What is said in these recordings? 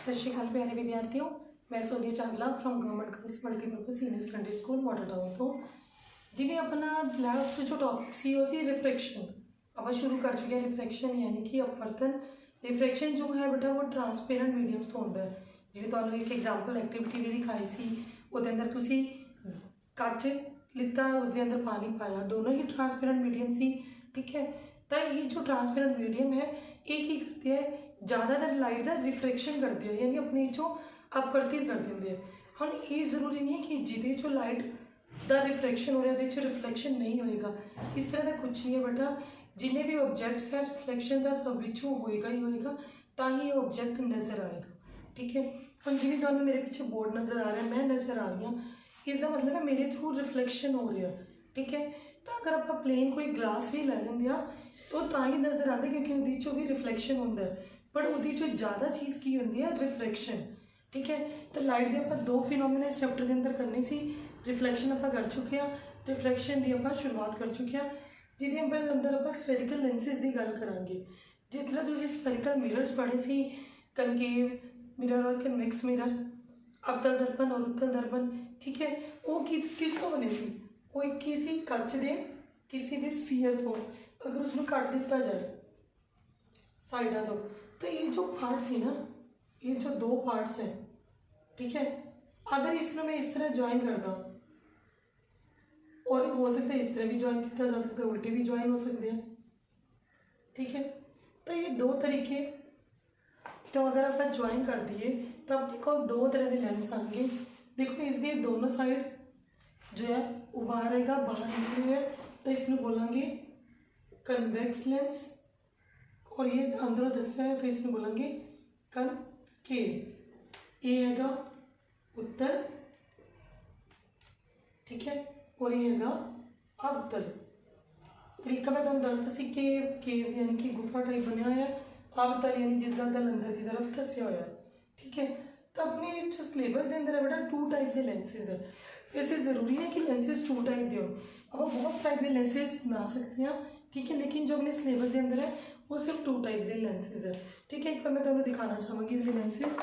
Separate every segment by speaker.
Speaker 1: सत श्रीकाल प्यारे विद्यार्थियों, मैं Sonia Chawla from government girls multipurpose senior secondary school model town तो जिन्हें अपना लास्ट जो टॉपिक सी उसी रिफ्रैक्शन अब शुरू कर चुके हैं। रिफ्रैक्शन यानी कि अपवर्तन। रिफ्रैक्शन जो है बेटा वो ट्रांसपेरेंट मीडियम्स तो होता है। जिवें तुहानूं एक एग्जाम्पल एक्टिविटी भी दिखाई सी, उहदे अंदर तुसीं कच लिता, उसके अंदर पानी पाया, दोनों ही ट्रांसपेरेंट मीडियम सी। ठीक है, तो ये जो ट्रांसपेरेंट मीडियम है एक ही करते हैं ज़्यादातर लाइट का रिफ्रैक्शन करते हैं, यानी अपने जो अपवर्तित कर देंगे। हम ये जरूरी नहीं है कि जिदे जो लाइट का रिफ्रैक्शन हो रहा है रिफ्लैक्शन नहीं होएगा, इस तरह का कुछ नहीं है बेटा। जिन्हें भी ऑब्जेक्ट्स है रिफ्लैक्शन का सब विचों होएगा ही होएगा, ताकि ऑब्जेक्ट नज़र आएगा। ठीक है, हम जिन्हें तो मेरे पीछे बोर्ड नज़र आ रहा है, मैं नज़र आ रही हूँ, इसका मतलब है मेरे थ्रू रिफ्लैक्शन हो रहा है। ठीक है, तो अगर आप प्लेन कोई ग्लास भी ले लेंगे तो ही नज़र आता, क्योंकि उहदे चों भी रिफ्लैक्शन होता है, पर उहदे चों ज़्यादा चीज़ की होंदी है रिफ्रैक्शन। ठीक है, तो लाइट के आप दो फिनोमिना इस चैप्टर के अंदर करने सी। रिफ्लैक्शन आप कर चुके हैं, रिफ्रैक्शन की आप शुरुआत कर चुके हैं, जिहदे अंदर आप स्फेरिकल लेंसिज की गल करांगे। जिस तरह तुसीं स्फेरिकल मिरर्स पढ़े सी, कनकेव मिरर और कन्वेक्स मिरर, अवतल दर्पण और उत्तल दर्पण। ठीक है, वो किस तो बने सी, वो एक किसी कच दे किसी भी स्फीयर तो अगर उसमें कट दिता जाए साइडा तो ये जो पार्ट्स है ना, ये जो दो पार्ट्स हैं, ठीक है, अगर इसमें मैं इस तरह ज्वाइन करता, और हो सकता है इस तरह भी ज्वाइन किया जा सकता है, उल्टे भी ज्वाइन हो सकते हैं। ठीक है, तो ये दो तरीके, तो अगर आप ज्वाइन कर दिए तो आप देखो दो तरह के लेंस आएंगे। देखो इसके दोनों साइड जो है उबार रहेगा, बाहर निकले हुए, तो इसमें बोलेंगे कन्वेक्स लेंस, और ये अंदरों दसा है तो इसमें बोलेंगे कनकेव। ये हैगा उत्तर, ठीक है, और ये हैगा अवतल। तरीका मैं तुहानूं दस सी केव यानी कि गुफा टाइप बनया हुआ है, अवतल यानी जिसका दल अंदर की तरफ दसिया हुआ है। ठीक है, तो अपने जो सिलेबस के अंदर है बेटा टू टाइप के लेंसेज है। वैसे ज़रूरी है कि लेंसेज टू टाइप दे, अब बहुत टाइप के लेंसेज बना सकते हैं। ठीक है, लेकिन जो अपने सिलेबस के अंदर है वो सिर्फ टू टाइप के लेंसेज है। ठीक है, एक बार मैं तुम्हें दिखाना चाहूँगी मेरे लेंसेज।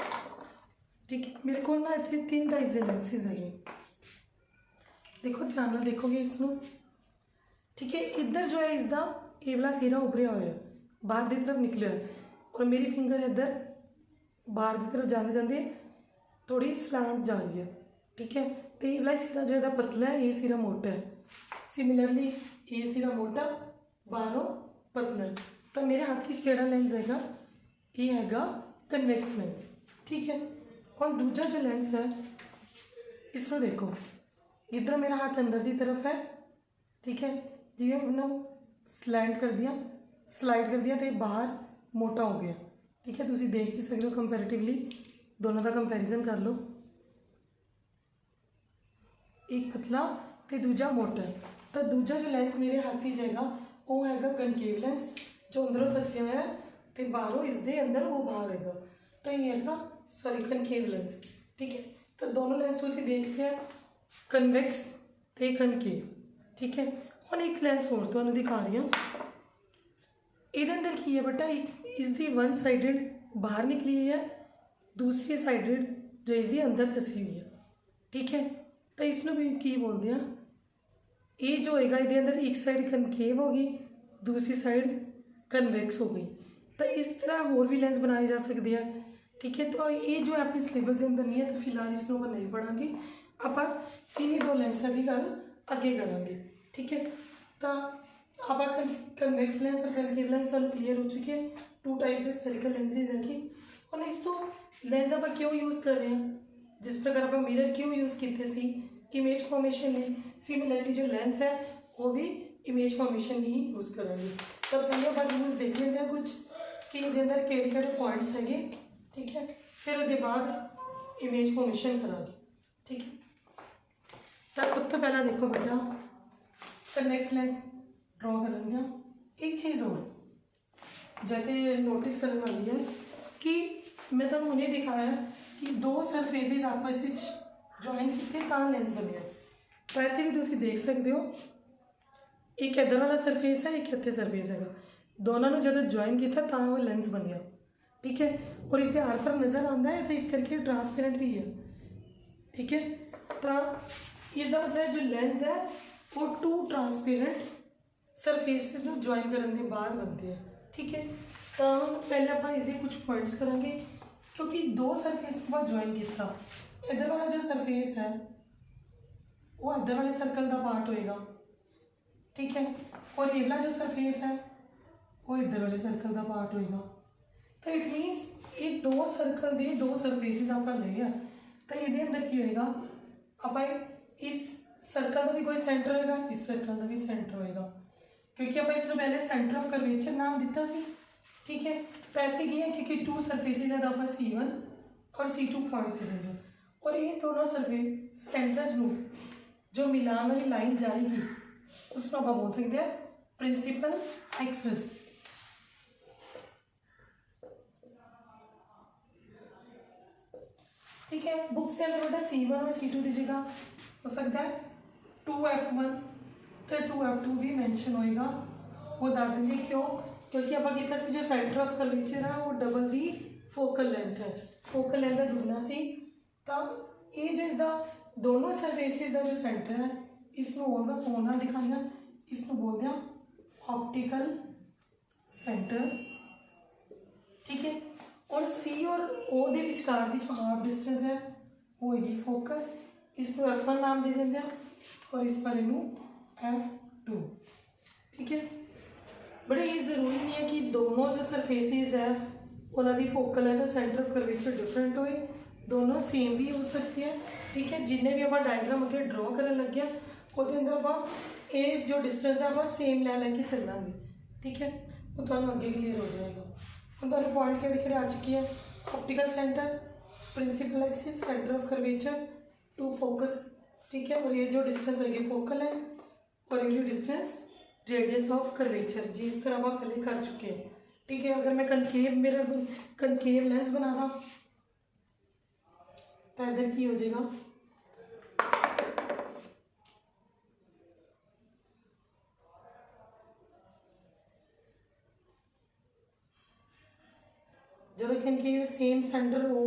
Speaker 1: ठीक है, मेरे को ना इतने तीन टाइप के लेंसेज है। देखो ध्यान नाल देखोगे इसमें। ठीक है, इधर जो है इसका ये वाला सिरा उभरिया हुआ है, बाहर की तरफ निकलिया है, और मेरी फिंगर इधर बाहर की तरफ जाते जाते थोड़ी स्लांट जा रही है। ठीक है, तो ये वाला सिरा जो है पतला है, ये सिरा मोटा है। सिमिलरली ये सिरा मोटा, बाहरों पतला है। तो मेरे हाथ की केड़ा लेंस हैगा, ये हैगा कन्वेक्स लेंस। ठीक है, और दूसरा जो लेंस है इसमें देखो, इधर मेरा हाथ अंदर की तरफ है। ठीक है, जिवें मैंने स्लाइड कर दिया तो ये बाहर मोटा हो गया। ठीक है, तुसीं देख भी सकते हो, कंपैरेटिवली दोनों का कंपैरिजन कर लो, एक पतला तो दूजा मोटा है। तो दूजा जो लेंस मेरे हाथ ही जाएगा वो हैगा कनकेव लेंस, जो अंदरों दसिया है तो बाहरों इसके अंदर वो बाहर रहेगा, तो ये हैगा सॉरी कनकेव लेंस। ठीक है, तो दोनों लेंस तुसीं देखते हैं, कन्वेक्स तो कनकेव। ठीक है, हम एक लेंस होर तुहानूं दिखा रही हूँ। ये अंदर की है बेटा, इसकी वन साइडेड बाहर निकली हुई है, दूसरी साइडेड जो इसकी अंदर दसी हुई है। ठीक है, तो इसनों भी की बोलते हैं, ये जो होएगा ये अंदर एक साइड कनकेव होगी, दूसरी साइड कन्वेक्स हो गई। तो इस तरह होर भी लेंस बनाए जा सकते हैं। ठीक है, तो ये जो है अपने सिलेबस के अंदर नहीं है, तो फिलहाल इसनों मैं नहीं पढ़ांगे, आप इन्हीं दो लेंसों की गल अगे करांगे। ठीक है, तो आप कन्वेक्स लेंस और कनकेव लेंस तो क्लीयर हो चुके हैं। टू टाइप्स के स्फेरिकल लेंसेज है कि, और नेक्स्ट तो लेंस आप क्यों यूज़ कर रहे हैं, जिस प्रकार आप मिरर क्यों यूज़ किए सी, इमेज फॉर्मेशन है। सिमिलरली जो लेंस है वो भी इमेज फॉर्मेशन ही यूज़ करेंगे। तो पहले बार यूज़ देख लेते हैं कुछ कि ये अंदर केड़े पॉइंट्स है। ठीक है, फिर उसके बाद इमेज फॉर्मेशन करांगे। ठीक है, तो सब तो पहला देखो बेटा कन्वेक्स लेंस ड्रॉ करेंगे। एक चीज़ और जैसे नोटिस करने वाली है कि मैं तो उन्हें दिखाया कि दो सरफेसिस आपस में ज्वाइन किए तो लेंस बने। तो इतने भी तुम देख सकते हो, एक इधर वाला सरफेस है, एक इतने सरफेस है, दोनों ने जो ज्वाइन किया तो वो लेंस बन गया। ठीक है। और इसके आर पर नज़र आता है तो इस करके ट्रांसपेरेंट भी है, ठीक है। तो इसका मतलब जो लेंस है वो टू ट्रांसपेरेंट सरफेसिस ਨੂੰ ज्वाइन करने के बाद बनते हैं, ठीक है। तो पहले आप इसे कुछ पॉइंट्स करेंगे क्योंकि दो सरफेस को ज्वाइन किया। इधर वाला जो सरफेस है वो इधर वाले सर्कल का पार्ट होएगा, ठीक है। और ये वाला जो सरफेस है वो इधर वाले सर्कल का पार्ट होएगा। तो इट मीनस ये दो सर्कल के दो सरफेसिस आप ले तो ये अंदर की होएगा, आप इस सर्कल का भी कोई सेंटर होएगा, इस सर्कल का भी सेंटर होएगा, क्योंकि आप इसको पहले सेंटर ऑफ कर्वेचर नाम दिता सी, ठीक है। तो ऐसे की है क्योंकि टू सरफेसिस है आप C1 और C2 पॉइंट से लेंगे और ये दोनों सरफेस सेंटर्स में जो मिलान वाली लाइन जाएगी उसको आप बोल सकते हैं प्रिंसिपल एक्सिस, ठीक है। बुक से अंदर बेटा C1 और C2 की जगह हो सकता है 2F1 तो 2F2 भी मेंशन होएगा। वो दस देंगे क्यों, क्योंकि आप कितना से जो सेंटर ऑफ कर्वेचर है वो डबल दी फोकल लेंथ है, फोकल लेंथ का दुगना सी। तो ये जो इसका दोनों सरफेसिस का जो सेंटर है इसमें होना दिखाना, इसमें बोल दिया ऑप्टिकल सेंटर, ठीक है। और C और O के विचकार की जो हाफ डिस्टेंस है वो होगी फोकस, इसको F1 नाम दे देंगे और इस पर इनू F2, ठीक है। बड़े ये जरूरी नहीं है कि दोनों जो सरफेसिस है उन्होंने फोकल है तो सेंटर ऑफ कर्वेचर डिफरेंट होए, दोनों सेम भी हो सकती है, ठीक है। जिन्हें भी आप डायग्राम अगर ड्रॉ करने लगे वो अंदर आप ये जो डिस्टेंस है आप सेम लै लैके चलेंगे, ठीक है। वो तो अगे क्लीयर हो जाएगा। हम तो पॉइंट केड़े आ चुकी है, optical centre, principal axis, centre of curvature, to focus, ठीक है। और ये जो डिस्टेंस होगी फोकल है और ये जो डिस्टेंस रेडियस ऑफ कर्वेचर जिस तरह आप पहले कर चुके हैं, ठीक है। अगर मैं कनकेव लेंस बनाना तो इधर की हो जाएगा जो कनकेव सेम सेंटर हो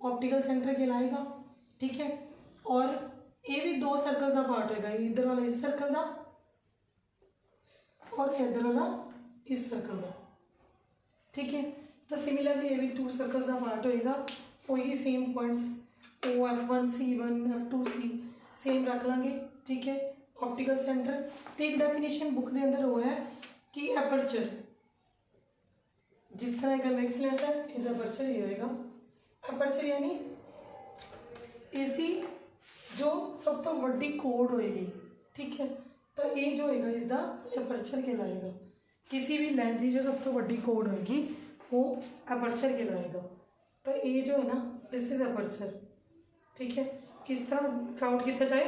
Speaker 1: ऑप्टिकल सेंटर कहलाएगा, ठीक है। और ये भी दो सर्कल का पार्ट होगा, इधर वाला इस सर्कल का और इधर वाला इस सर्कल का, ठीक है। तो सिमिलरली ये भी टू सर्कल्स का पार्ट होएगा, वही same points F1 C1 F2 C same रख लेंगे, ठीक है। ऑप्टिकल सेंटर तो एक डेफिनेशन बुक के अंदर हुआ है कि एपर्चर जिस तरह कन्वेक्स लेंस है इधर एपर्चर ये होएगा, एपर्चर यानी इसकी जो सब तो वड्डी कोड होएगी, ठीक है। तो ये जो होएगा इसका एपर्चर कहलाएगा, किसी भी लेंस की जो सब तो वड्डी कोड होएगी वो एपर्चर कहलाएगा। तो ये जो है ना दिस इज एपर्चर, ठीक है। इस तरह काउंट किया जाए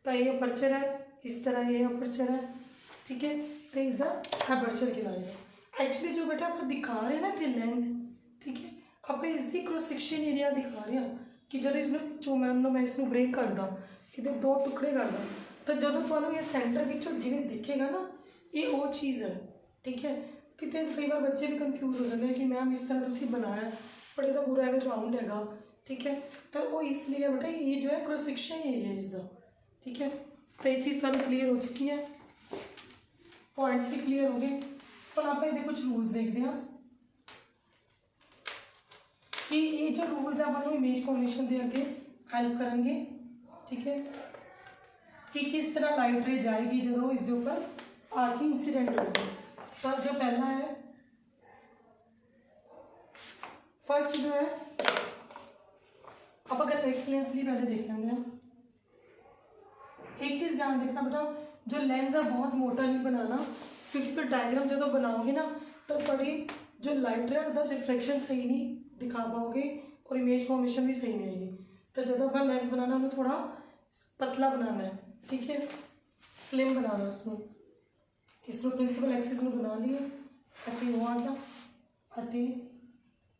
Speaker 1: तो ये एपर्चर है, इस तरह ये एपर्चर है, ठीक है। तो इसका एपर्चर कहलाएगा। एक्चुअली जो बेटा आप दिखा रहे हैं ना थे लेंस, ठीक है, आप इसकी क्रॉस सेक्शन एरिया दिखा रहे हैं कि जब इसमें जो मैं इसमें ब्रेक करदा इधर दो टुकड़े करदा तो जो तो ये सेंटर बिचों जिवें दिखेगा ना ये वो चीज़ है, ठीक है। कितने कई बार बच्चे भी कंफ्यूज हो जाते हैं कि मैम इस तरह तुम बनाया पर ये तो पूरा एवं राउंड हैगा, ठीक है। तो वो इसलिए बेटा ये जो है क्रॉस सेक्शन एरिया है इसका, ठीक है। तो ये चीज़ थोड़ी क्लीयर हो चुकी है, पॉइंट्स भी क्लीयर हो गए। पर आप ये कुछ रूल्स देखते हैं कि ये जो रूल्स है आपको इमेज फॉर्मेशन के आगे हेल्प करेंगे, ठीक है, कि किस तरह लाइट रे जाएगी जो इसके ऊपर आके इंसीडेंट होगी। तो जो पहला है फर्स्ट जो है आप अगर एक्सलेंसली पहले देख लेंगे हैं। एक चीज़ ध्यान देखना बेटा जो लेंस है बहुत मोटा नहीं बनाना, क्योंकि फिर डायग्राम जो बनाओगे ना तो थोड़ी जो लाइट है मतलब रिफ्लेक्शन सही नहीं दिखा पाओगे और इमेज फॉर्मेशन भी सही नहीं आएगी। तो जब अपना लेंस बनाना हमें थोड़ा पतला बनाना है, ठीक है, स्लिम बनाना उसमें प्रिंसिपल एक्सिस में बना लिए अति वो आ गया अति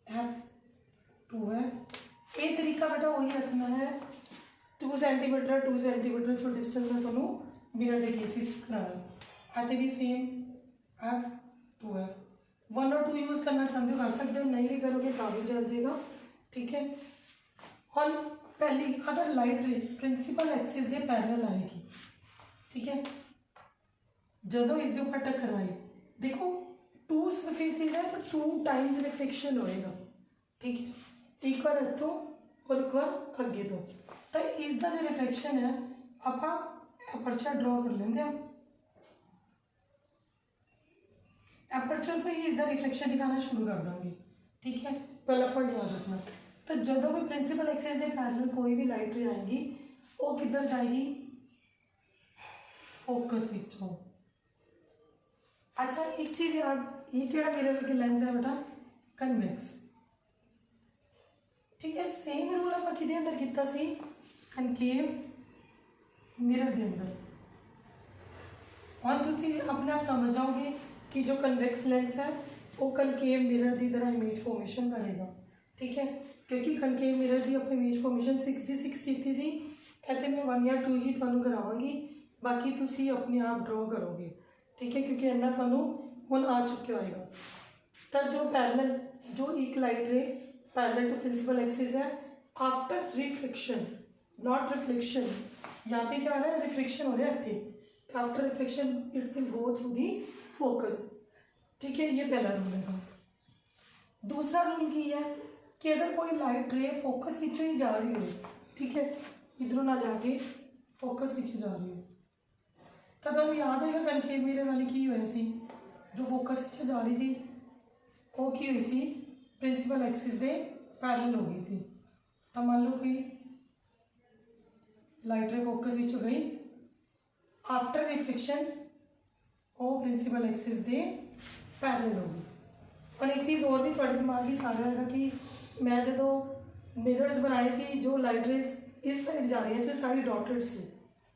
Speaker 1: F2 है। ये तरीका बेटा वही रखना है 2 सेंटीमीटर जो डिस्टेंस में थोनों मिरर के केसिस कराना अति भी सेम F2 है। 1 और 2 यूज़ करना चाहते हो कर सकते हो, नहीं भी करोगे तो भी चल जाएगा। ठीक है। और पहली अगर लाइट रे प्रिंसिपल एक्सिस के पैरेलल आएगी, ठीक है, जदों इसके ऊपर टकराई, देखो 2 सरफेसिस है तो 2 टाइम्स रिफ्लेक्शन होएगा। ठीक है, एक बार इतों और एक बार अगे तो इसका जो रिफ्लेक्शन है आप एपर्चर ड्रॉ कर लेंगे। एपर्चर तो ही इसका रिफ्लेक्शन दिखाना शुरू कर देंगे। ठीक है, पहला पॉइंट याद रखना। तो जब भी प्रिंसिपल एक्सिस के पैरेलल कोई भी लाइट रे आएगी वो किधर जाएगी, फोकस विचों। अच्छा एक चीज़ याद, ये केड़ा मिरर के लेंस है बेटा, कन्वेक्स। ठीक है, सेम रूल आप किदे अंदर किया सी, कनकेव मिरर के अंदर। और तुसी अपने आप समझ जाओगे कि जो कन्वेक्स लेंस है वो कनकेव मिरर की तरह इमेज फॉर्मेशन करेगा। ठीक है, क्योंकि कनकेव मिरर की आप इमेज फॉर्मेशन 6 की 6 की सी, इतने मैं 1 या 2 ही थानू करावांगी, बाकी तुसी अपने आप ड्रॉ करोगे। ठीक है, क्योंकि इन्ना थानू हुण आ चुके होएगा। तो जो पैरेलल जो एक light ray parallel to principal axis है आफ्टर रिफ्लेक्शन, नॉट रिफ्लेक्शन, यहाँ पे क्या हो रहा है, रिफ्लेक्शन हो रहा है इतने, after reflection it will go through the focus. ठीक है, ये पहला रूल है। दूसरा रूल की है कि अगर कोई लाइट रे फोकस पिछू ही जा रही हो, ठीक है, इधरों ना जाके फोकस पिछू जा रही हो, तो तुम याद आएगा कनकेव मिरर वाली की हुई सी, जो फोकस पिछू जा रही सी वो की हुई सी प्रिंसिपल एक्सिस दे पैरेलल हो गई सी। तो मान लो कोई लाइट रे फोकस पिछू गई, आफ्टर रिफ्लेक्शन वो प्रिंसिपल एक्सिस दे पैरेलल हो गई। और एक चीज़ और भी थोड़े दिमाग ही चल रहा है कि मैं जो मिरर्स बनाए सी जो लाइट रेस इस साइड जा रही है सारी डॉटेड सी,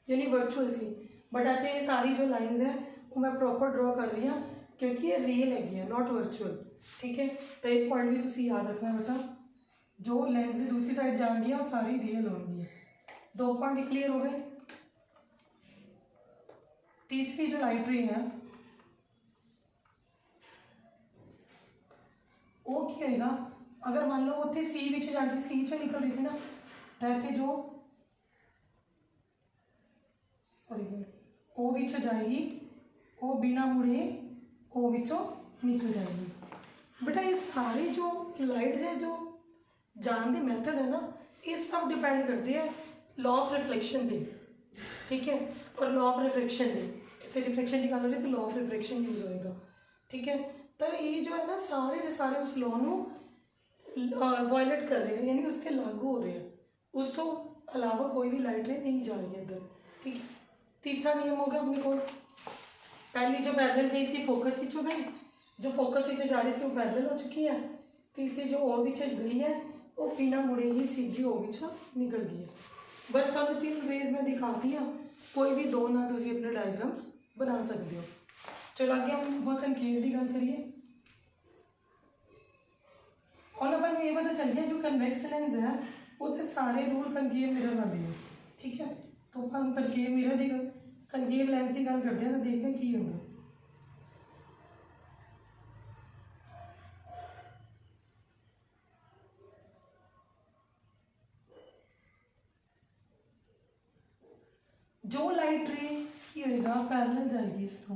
Speaker 1: यानी वर्चुअल सी, बट इतने सारी जो लाइंस हैं वो मैं प्रॉपर ड्रॉ कर रही हूँ क्योंकि ये रियल है, नॉट वर्चुअल। ठीक है, तो एक पॉइंट भी तुम याद रखना बेटा, जो लेंस की दूसरी साइड जाएंगी वो सारी रियल होंगी। 2 पॉइंट क्लियर हो गए। तीसरी जो लाइट रे है वो क्या होगा, अगर मान लो उत्थे सी विच जा रही, सी चो निकल रही सी ना, तो इतने जो सॉरी ओ विच जाएगी, वो बिना मुड़े ओ विचों निकल जाएगी। बेटा ये सारे जो लाइट है जो जान के मैथड है ना, ये सब डिपेंड करते हैं लॉ ऑफ रिफ्लेक्शन पे। ठीक है, और लॉ ऑफ रिफ्लेक्शन पे इतने रिफ्लेक्शन निकाल रहे तो लॉ ऑफ रिफ्लेक्शन यूज होएगा। ठीक है, तो ये जो है ना सारे के सारे उस लॉ को वायलेट कर रहे हैं, यानी उसके लागू हो रहे हैं, उस तो अलावा कोई भी लाइट रे नहीं जा रही है इधर। ठीक है, तीसरा नियम हो गया अपने को, पहली जो पैरेलल गई सी फोकस पिछू गई, जो फोकस पिछू जा रही सी वो पैरेलल हो चुकी है। तीसरी जो ओ विच गई है वो बिना मुड़े ही सीधी ओ विच निकल गई है। बस तुम 3 रेज में दिखाती है, कोई भी 2 ना तुम अपने डायग्राम्स बना सकते हो। चलो आगे हम बहुत कनकेव की गल करिए। और अपन ये पता चल गया जो कन्वेक्स लेंस है वो तो सारे रूल कनकेव मिरर वाले हैं। ठीक है, तो हम कनकेव मिरर की कनकेव लेंस की गल करते हैं तो देखते हैं की होगा। जो लाइट रे की होगा पैरेलल जाएगी इस तो,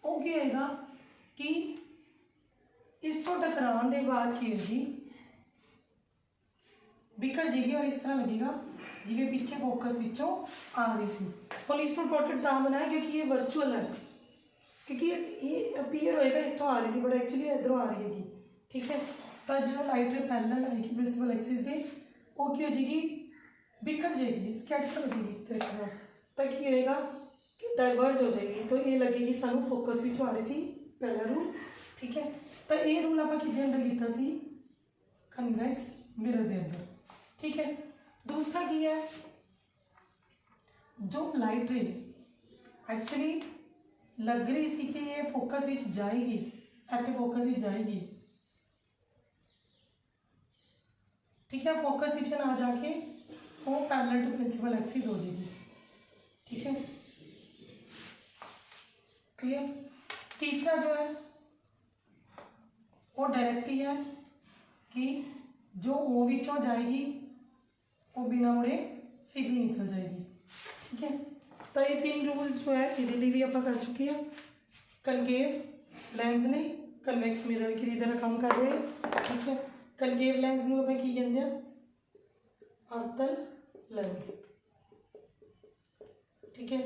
Speaker 1: वो क्या होगा कि इस तो टकराने के बाद की होगी बिखर जाएगी और इस तरह लगेगा जिਵੇਂ पीछे फोकस विचों आ रही सी। और इस डॉटेड ता बनाया क्योंकि ये वर्चुअल है, क्योंकि ये अपीयर होएगा इतों आ रही सी बट एक्चुअली इधरों आ रही हैगी। ठीक है, तो जो लाइट रे पैरेलल आएगी प्रिंसिपल एक्सिस दे वो की हो जाएगी, बिखर जाएगी, स्कैटर हो जाएगी एक तरह, तो की होएगा कि डाइवर्ज हो जाएगी, तो ये लगेगी सानू फोकस विचों आ रही सी, पहला रूल। ठीक है, तो ये रूल आप किसके अंदर किया सी, कन्वेक्स मिरर के अंदर। ठीक है, दूसरा की है जो लाइट रे एक्चुअली लग रही सी कि ये फोकस विच जाएगी, इतने फोकस विच जाएगी। ठीक है, फोकस विच ना जाके वो पैरेलल टू प्रिंसिपल एक्सिस हो जाएगी। ठीक है, क्लियर। तीसरा जो है वो डायरेक्ट ही है कि जो ओ विचों जाएगी वो बिना मुड़े सीधी निकल जाएगी। ठीक है, तो ये 3 रूल जो है ये भी आप कर चुके हैं। कनकेव लेंस ने कन्वेक्स मिरर की तरह काम कर रहे हैं। ठीक है, कनकेव लेंस ਨੂੰ ਆਪਾਂ ਕੀ ਕਹਿੰਦੇ ਆ, अवतल लेंस। ठीक है,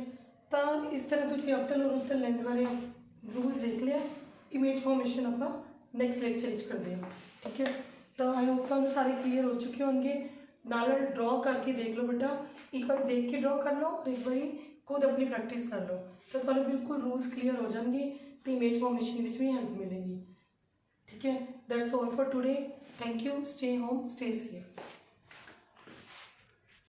Speaker 1: तो इस तरह तुसी अवतल और उत्तल लेंस बारे रूल्स देख लिया। इमेज फॉर्मेशन आप नैक्सट लेक्चर करते हैं। ठीक है, तो आई होप तुहानू सारे क्लीयर हो चुके होंगे। नाल ड्रॉ करके देख लो बेटा, एक बार देख के ड्रॉ कर लो और एक बार खुद अपनी प्रैक्टिस कर लो, तो तुहानू बिल्कुल रूल्स क्लीयर हो जाएंगे तो इमेज फॉर्मेशन में भी हेल्प मिलेगी। ठीक है, that's all for today. Thank you, stay home, stay safe.